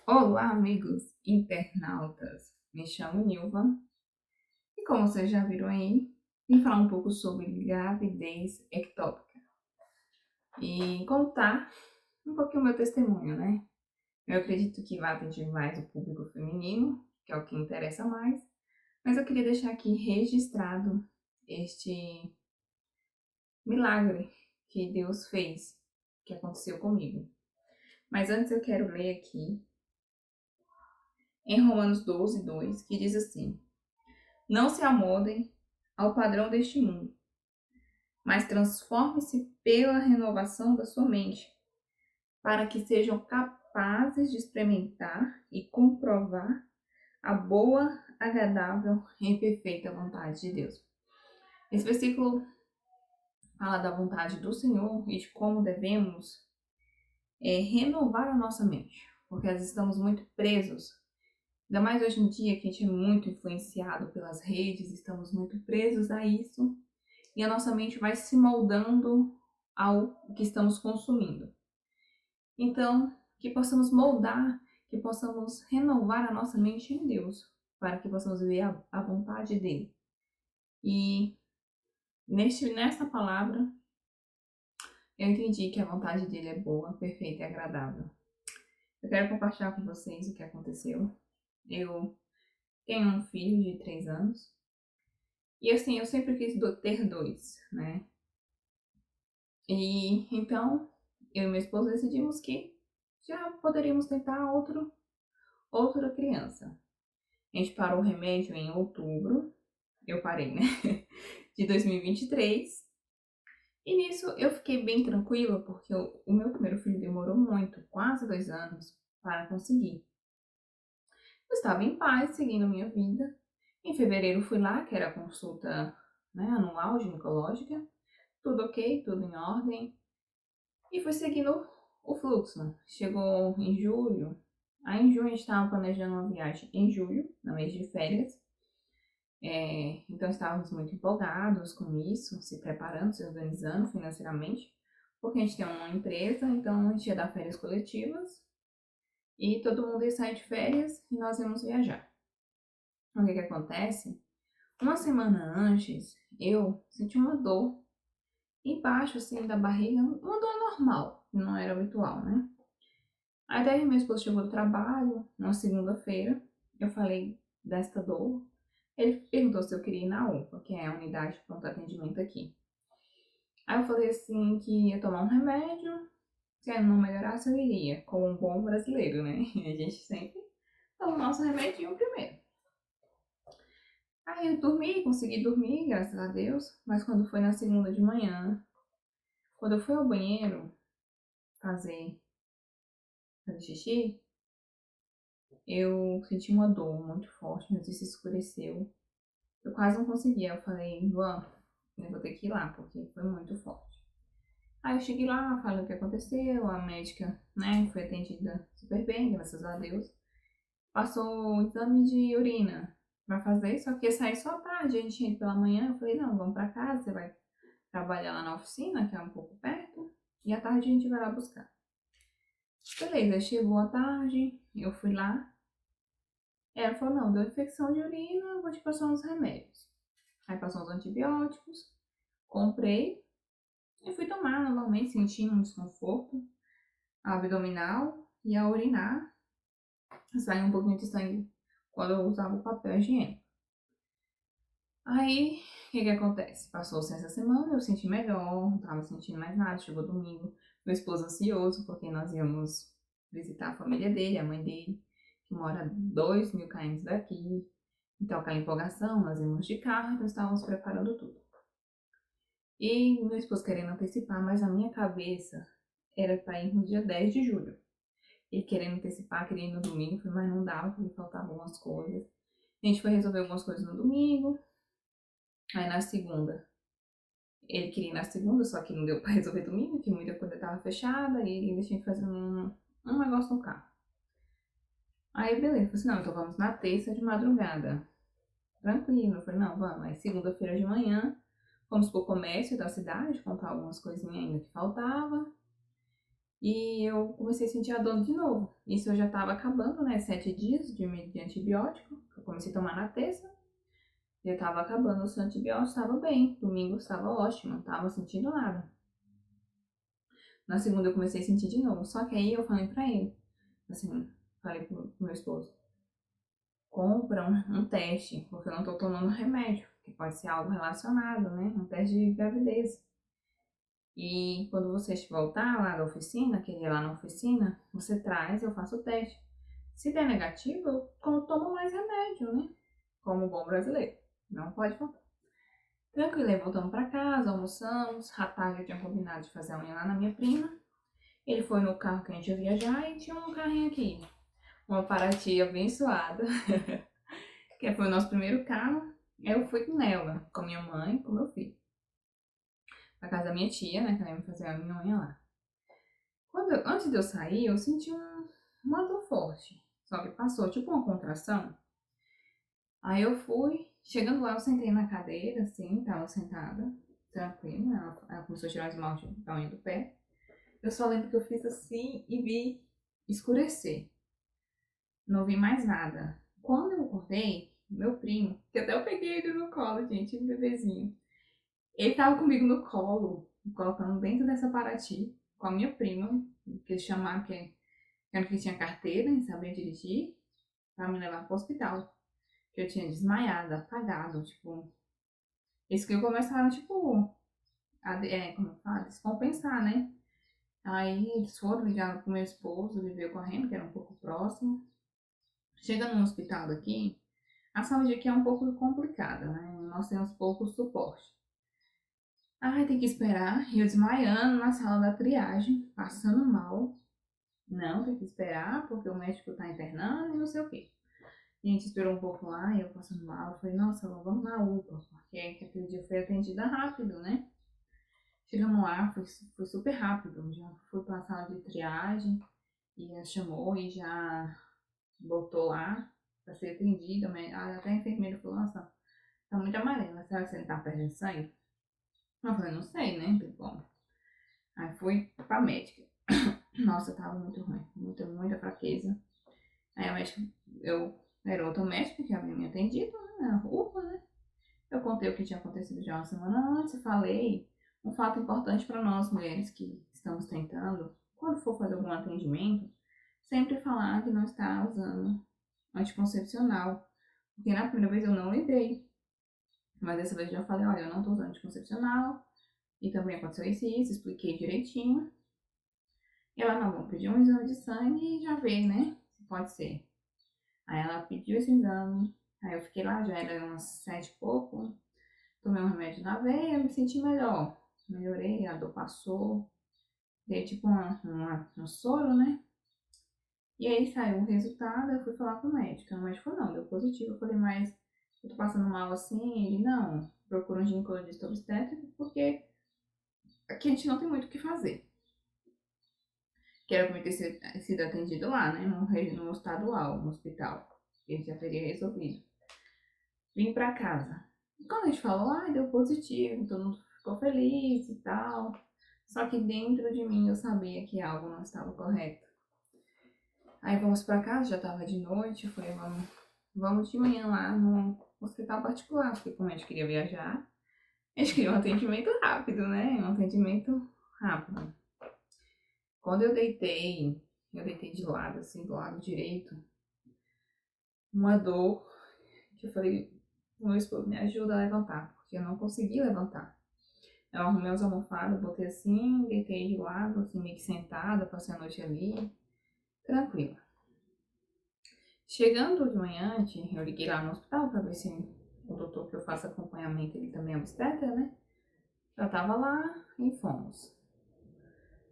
Olá, amigos internautas. Me chamo Nilva e, como vocês já viram aí, vim falar um pouco sobre gravidez ectópica e contar um pouquinho o meu testemunho, né? Eu acredito que vai atingir mais o público feminino, que é o que interessa mais, mas eu queria deixar aqui registrado este milagre que Deus fez, que aconteceu comigo. Mas antes eu quero ler aqui em Romanos 12:2, que diz assim: Não se amoldem ao padrão deste mundo, mas transforme-se pela renovação da sua mente, para que sejam capazes de experimentar e comprovar a boa, agradável e perfeita vontade de Deus. Esse versículo fala da vontade do Senhor e de como devemos renovar a nossa mente, porque às vezes estamos muito presos. Ainda mais hoje em dia que a gente é muito influenciado pelas redes, estamos muito presos a isso e a nossa mente vai se moldando ao que estamos consumindo. Então, que possamos moldar, que possamos renovar a nossa mente em Deus, para que possamos ver a vontade dele. E nessa palavra, eu entendi que a vontade dele é boa, perfeita e agradável. Eu quero compartilhar com vocês o que aconteceu. Eu tenho um filho de 3 anos. E assim, eu sempre quis ter dois, né? E então, eu e minha esposa decidimos que já poderíamos tentar outra criança. A gente parou o remédio em outubro, eu parei, né? De 2023. E nisso eu fiquei bem tranquila, porque o meu primeiro filho demorou muito, quase 2 anos, para conseguir. Eu estava em paz, seguindo minha vida. Em fevereiro fui lá, que era a consulta, né, anual ginecológica. Tudo ok, tudo em ordem. E fui seguindo o fluxo. Chegou em julho. Aí em junho a gente estava planejando uma viagem em julho, no mês de férias. Então estávamos muito empolgados com isso, se preparando, se organizando financeiramente, porque a gente tem uma empresa, então a gente ia dar férias coletivas e todo mundo ia sair de férias e nós íamos viajar. O que que acontece? Uma semana antes, eu senti uma dor embaixo, assim, da barriga, uma dor normal, não era habitual, né? Aí daí meu esposo chegou do trabalho, numa segunda-feira, eu falei desta dor. Ele perguntou se eu queria ir na UPA, que é a unidade de pronto atendimento aqui. Aí eu falei assim que ia tomar um remédio, se ele não melhorasse eu iria, como um bom brasileiro, né? A gente sempre toma o nosso remedinho primeiro. Aí eu dormi, consegui dormir, graças a Deus, mas quando foi na segunda de manhã, quando eu fui ao banheiro fazer, fazer xixi, eu senti uma dor muito forte, meu Deus, se escureceu. Eu quase não conseguia. Eu falei, Ivan, eu vou ter que ir lá, porque foi muito forte. Aí eu cheguei lá, falei o que aconteceu, a médica, né, foi atendida super bem, graças a Deus. Passou o exame de urina pra fazer, só que ia sair só à tarde, a gente tinha ido pela manhã. Eu falei, não, vamos pra casa, você vai trabalhar lá na oficina, que é um pouco perto, e à tarde a gente vai lá buscar. Beleza, chegou a tarde, eu fui lá. Ela falou, não, deu infecção de urina, vou te passar uns remédios. Aí passou uns antibióticos, comprei e fui tomar normalmente, sentindo um desconforto abdominal e a urinar. Saiu um pouquinho de sangue quando eu usava o papel higiênico. Aí, o que que acontece? Passou-se essa semana, eu senti melhor, não tava sentindo mais nada, chegou domingo. Meu esposo ansioso, porque nós íamos visitar a família dele, a mãe dele, que mora a 2.000 km daqui. Então, aquela empolgação, nós íamos de carro, então estávamos preparando tudo. E meu esposo querendo antecipar, mas a minha cabeça era para ir no dia 10 de julho. Ele querendo antecipar, queria ir no domingo, mas não dava, porque faltavam algumas coisas. A gente foi resolver algumas coisas no domingo, aí na segunda. Ele queria ir na segunda, só que não deu para resolver domingo, que muita coisa estava fechada, e ele ainda tinha que fazer um negócio no carro. Aí beleza, eu falei assim, não, então vamos na terça de madrugada. Tranquilo, eu falei, não, vamos. Aí segunda-feira de manhã, fomos pro comércio da cidade, comprar algumas coisinhas ainda que faltava. E eu comecei a sentir a dor de novo. Isso eu já tava acabando, né? 7 dias de antibiótico, que eu comecei a tomar na terça. Já tava acabando os antibióticos, estava bem. Domingo estava ótimo, não tava sentindo nada. Na segunda eu comecei a sentir de novo. Só que aí eu falei pra ele, assim, falei pro meu esposo, compra um teste, porque eu não tô tomando remédio, que pode ser algo relacionado, né? Um teste de gravidez. E quando você voltar lá da oficina, que ele é lá na oficina, você traz, eu faço o teste. Se der negativo, eu tomo mais remédio, né? Como bom brasileiro. Não pode faltar. Tranquilo, aí voltamos pra casa, almoçamos. À tarde eu tinha combinado de fazer a unha lá na minha prima. Ele foi no carro que a gente ia viajar e tinha um carrinho aqui. Uma Paraty abençoada, que foi o nosso primeiro carro. Eu fui com ela, com minha mãe e com meu filho. Pra casa da minha tia, né, que ela ia me fazer a minha unha lá. Antes de eu sair, eu senti uma dor forte. Só que passou, tipo uma contração. Aí eu fui, chegando lá, eu sentei na cadeira, assim, tava sentada, tranquila. Ela começou a tirar o esmalte da unha do pé. Eu só lembro que eu fiz assim e vi escurecer. Não vi mais nada. Quando eu acordei, meu primo, que até eu peguei ele no colo, gente, um bebezinho. Ele tava comigo no colo, me colocando dentro dessa Paraty, com a minha prima, que eles chamaram que era que tinha carteira e sabia dirigir, pra me levar pro hospital. Que eu tinha desmaiado, apagado, tipo. Isso que começaram, tipo, como eu falo, descompensar, né? Aí eles foram, ligaram pro meu esposo, ele veio correndo, que era um pouco próximo. Chega no hospital daqui, a saúde aqui é um pouco complicada, né? Nós temos pouco suporte. Ai, tem que esperar. E eu desmaiando na sala da triagem, passando mal. Não, tem que esperar, porque o médico tá internando e não sei o quê. A gente esperou um pouco lá e eu passando mal. Eu falei, nossa, vamos na UPA, porque aquele dia foi atendida rápido, né? Chegamos lá, foi super rápido. Já fui pra sala de triagem e ela chamou e já botou lá pra ser atendida. Mas até a enfermeira falou, nossa, tá muito amarela, será que você não tá perdendo sangue? Eu falei, não sei, né? Tem como. Aí fui pra médica. Nossa, tava muito ruim, muita fraqueza. Aí a médica, eu era outra médica que havia me atendido, né? Na UPA, né? Eu contei o que tinha acontecido já uma semana antes e falei um fato importante para nós mulheres que estamos tentando, quando for fazer algum atendimento, sempre falar que não está usando anticoncepcional. Porque na primeira vez eu não lembrei, mas dessa vez eu já falei, olha, eu não estou usando anticoncepcional e também aconteceu isso, expliquei direitinho. E ela, não, vamos pedir um exame de sangue e já ver, né, se pode ser. Aí ela pediu esse exame, aí eu fiquei lá, já era umas 7 e pouco, tomei um remédio na veia, me senti melhor. Melhorei, a dor passou. Dei tipo um soro, né? E aí saiu o resultado, eu fui falar com o médico. O médico falou, não, deu positivo. Eu falei, mas eu tô passando mal assim? Ele, não, procura um ginecologista obstétrico, porque aqui a gente não tem muito o que fazer. Que era pra mim ter sido atendido lá, né? No estadual, no hospital. Ele já teria resolvido. Vim pra casa. E quando a gente falou, deu positivo, todo mundo ficou feliz e tal. Só que dentro de mim eu sabia que algo não estava correto. Aí vamos pra casa, já tava de noite, eu falei, vamos de manhã lá no hospital particular, porque como a gente queria viajar, a gente queria um atendimento rápido, né? Um atendimento rápido. Quando eu deitei de lado, assim, do lado direito, uma dor, que eu falei, meu esposo me ajuda a levantar, porque eu não consegui levantar. Eu arrumei os almofadas, botei assim, deitei de lado, assim, meio que sentada, passei a noite ali, tranquila. Chegando de manhã, eu liguei lá no hospital pra ver se o doutor que eu faço acompanhamento, ele também é obstetra, né? Já tava lá e fomos.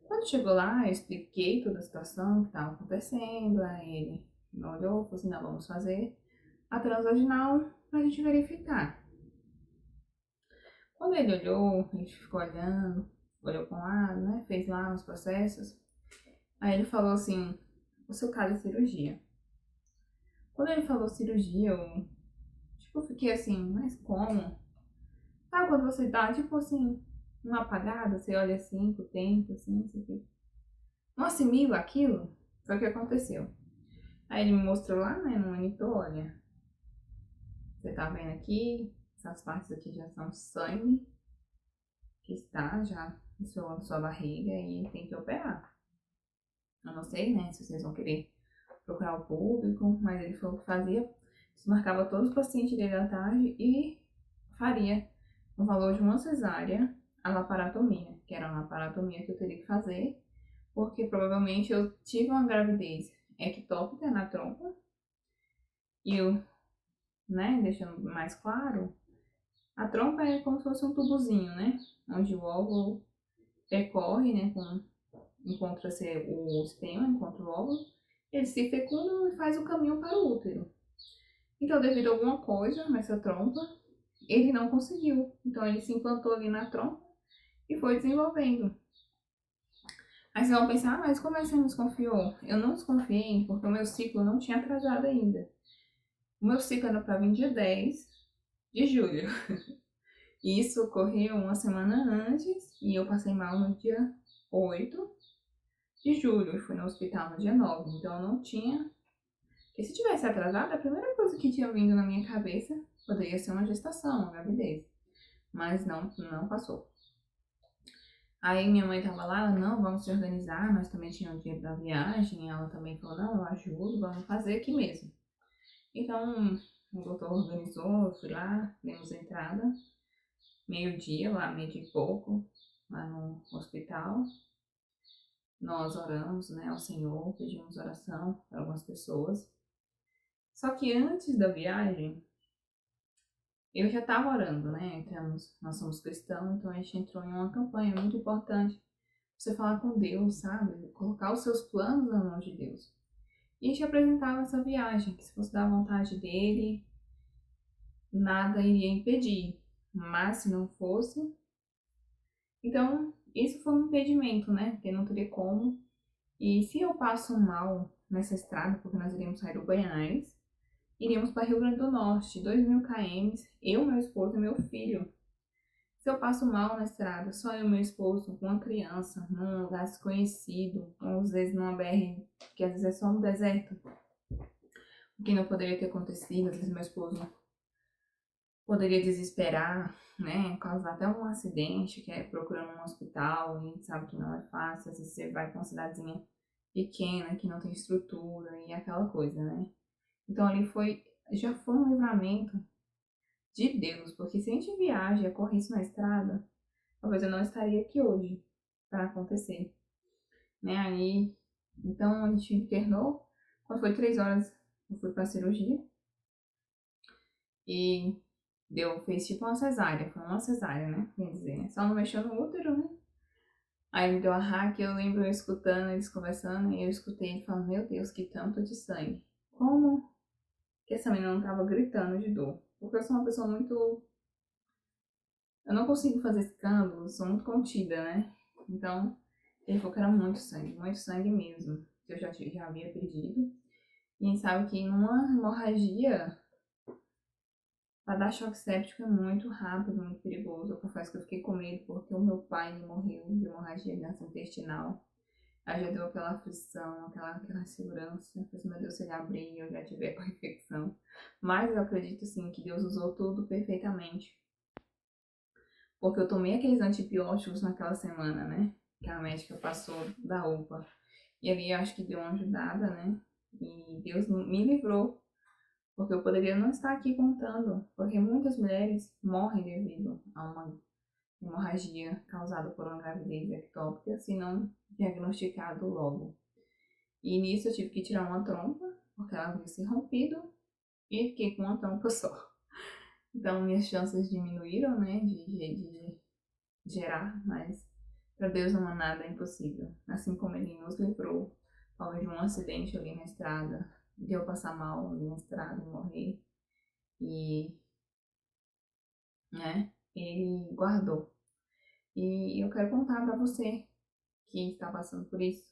Quando chegou lá, eu expliquei toda a situação que estava acontecendo, aí ele me olhou e falou assim, não, vamos fazer a transvaginal pra gente verificar. Quando ele olhou, a gente ficou olhando, olhou para um lado, né? Fez lá os processos. Aí ele falou assim, o seu caso é cirurgia. Quando ele falou cirurgia, eu tipo, fiquei assim, mas como? Sabe quando você dá, tipo assim, uma apagada, você olha assim pro tempo, assim, você fica... não assimilo aquilo. Foi o que aconteceu. Aí ele me mostrou lá, né, no monitor, olha, você tá vendo aqui, essas partes aqui já são sangue que está já em sua barriga e tem que operar. Eu não sei, né, se vocês vão querer procurar o público, mas ele falou que fazia, desmarcava todos os pacientes dele à tarde e faria no valor de uma cesárea a laparotomia, que era uma laparotomia que eu teria que fazer, porque provavelmente eu tive uma gravidez ectópica na trompa e eu, né, deixando mais claro, a trompa é como se fosse um tubozinho, né, onde o óvulo percorre, né, encontra-se o esperma, encontra o óvulo, ele se fecunda e faz o caminho para o útero. Então, devido a alguma coisa nessa trompa, ele não conseguiu. Então, ele se implantou ali na trompa e foi desenvolvendo. Aí vocês vão pensar, mas como é que você não desconfiou? Eu não desconfiei porque o meu ciclo não tinha atrasado ainda. O meu ciclo era para vir dia 10 de julho. E isso ocorreu uma semana antes e eu passei mal no dia 8 de julho e fui no hospital no dia 9. Então eu não tinha. Porque se tivesse atrasado, a primeira coisa que tinha vindo na minha cabeça poderia ser uma gestação, uma gravidez. Mas não passou. Aí minha mãe tava lá, ela, não, vamos se organizar, nós também tínhamos o dinheiro da viagem, ela também falou, não, eu ajudo, vamos fazer aqui mesmo. Então, o doutor organizou, eu fui lá, demos entrada, meio-dia lá, meio de pouco, lá no hospital. Nós oramos, né, ao Senhor, pedimos oração para algumas pessoas. Só que antes da viagem, eu já estava orando, né, nós somos cristãos, então a gente entrou em uma campanha muito importante. Você falar com Deus, sabe? Colocar os seus planos na mão de Deus. E a gente apresentava essa viagem, que se fosse da vontade dele, nada iria impedir. Mas se não fosse. Então, isso foi um impedimento, né? Porque não teria como. E se eu passo mal nessa estrada, porque nós iríamos sair do Goiás, iríamos para Rio Grande do Norte, 2.000 km, eu, meu esposo e meu filho. Se eu passo mal na estrada, só eu e meu esposo, com uma criança, num lugar desconhecido, ou às vezes numa BR, que às vezes é só um deserto, o que não poderia ter acontecido, às vezes meu esposo poderia desesperar, né, causar até um acidente, que é procurando um hospital, e a gente sabe que não é fácil, às vezes você vai para uma cidadezinha pequena, que não tem estrutura, e aquela coisa, né. Então ali já foi um livramento de Deus, porque se a gente viaja e ocorre isso na estrada, talvez eu não estaria aqui hoje para acontecer, né? Aí, então a gente internou. Quando foi 3 horas, eu fui pra cirurgia e fez tipo uma cesárea, foi uma cesárea, né? Quer dizer, né? Só não mexeu no útero, né? Aí me deu a hack, eu lembro eu escutando eles conversando e eu escutei ele falando, meu Deus, que tanto de sangue. Como que essa menina não tava gritando de dor? Porque eu sou uma pessoa muito. Eu não consigo fazer escândalo, sou muito contida, né? Então, ele falou que era muito sangue mesmo. Que eu já havia perdido. E a gente sabe que numa hemorragia, para dar choque séptico é muito rápido, muito perigoso. Eu confesso que eu fiquei com medo porque o meu pai morreu de hemorragia gastrointestinal. Aí já deu aquela aflição, aquela segurança. Eu falei, meu Deus, se ele abrir, eu já tiver com a infecção. Mas eu acredito sim que Deus usou tudo perfeitamente. Porque eu tomei aqueles antibióticos naquela semana, né? Que a médica passou da UPA. E ali eu acho que deu uma ajudada, né? E Deus me livrou. Porque eu poderia não estar aqui contando. Porque muitas mulheres morrem devido a uma hemorragia causada por uma gravidez ectópica, se não diagnosticado logo. E nisso eu tive que tirar uma trompa, porque ela havia se rompido. E fiquei com uma trompa só. Então minhas chances diminuíram, né? De gerar, mas para Deus não há nada impossível. Assim como Ele nos livrou, talvez de um acidente ali na estrada, de eu passar mal ali na estrada e morrer, e, né, Ele guardou. E eu quero contar para você que está passando por isso,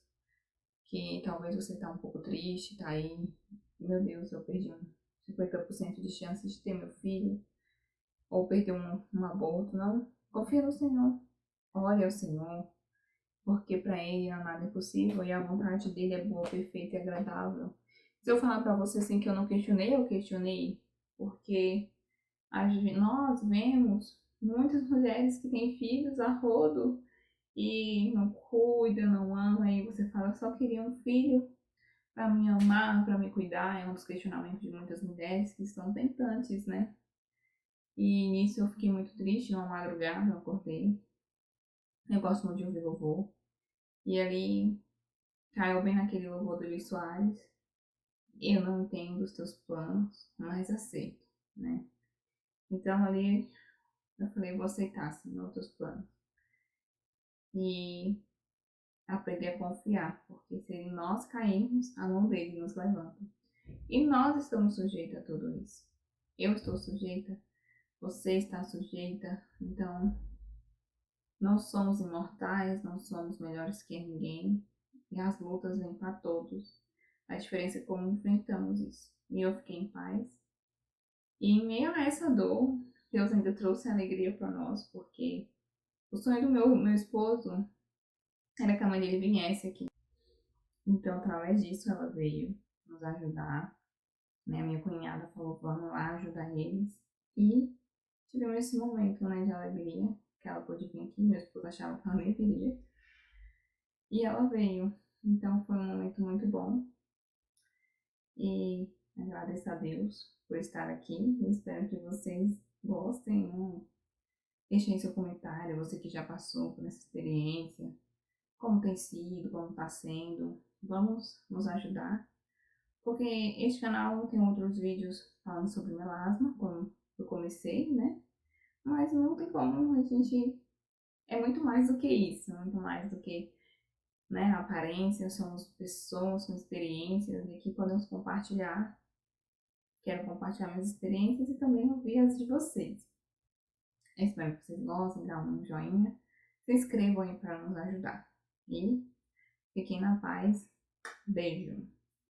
que talvez você está um pouco triste, tá aí, meu Deus, eu perdi 50% de chance de ter meu filho, ou perder um aborto. Não, confia no Senhor, ore ao Senhor, porque para ele nada é impossível e a vontade dele é boa, perfeita e agradável. Se eu falar para você assim que eu não questionei, eu questionei, porque nós vemos muitas mulheres que têm filhos a rodo e não cuida, não ama, e você fala, eu só queria um filho para me amar, para me cuidar, é um dos questionamentos de muitas mulheres que estão tentantes, né? E nisso eu fiquei muito triste, numa madrugada, eu acordei. Eu gosto muito de ouvir louvor. E ali caiu bem naquele louvor do Luiz Soares. Eu não entendo os teus planos, mas aceito, né? Então ali eu falei, vou aceitar, Senhor, os teus planos. E aprender a confiar, porque se nós cairmos, a mão dele nos levanta. E nós estamos sujeitos a tudo isso. Eu estou sujeita, você está sujeita, então não somos imortais, não somos melhores que ninguém, e as lutas vêm para todos. A diferença é como enfrentamos isso. E eu fiquei em paz. E em meio a essa dor, Deus ainda trouxe alegria para nós, porque o sonho do meu esposo era que a mãe dele viesse aqui. Então, através disso, ela veio nos ajudar. Né? Minha cunhada falou, vamos lá ajudar eles. E tivemos esse momento, né, de alegria, que ela pôde vir aqui. Meu esposo achava que ela nem viria. E ela veio. Então, foi um momento muito bom. E agradeço a Deus por estar aqui. E espero que vocês gostem, né? Deixem seu comentário, você que já passou por essa experiência, como tem sido, como está sendo. Vamos nos ajudar, porque este canal tem outros vídeos falando sobre melasma, como eu comecei, né? Mas não tem como, a gente é muito mais do que isso, muito mais do que, né, aparência, somos pessoas com experiências e aqui podemos compartilhar. Quero compartilhar minhas experiências e também ouvir as de vocês. Eu espero que vocês gostem, dá um joinha, se inscrevam aí para nos ajudar. E fiquem na paz. Beijo.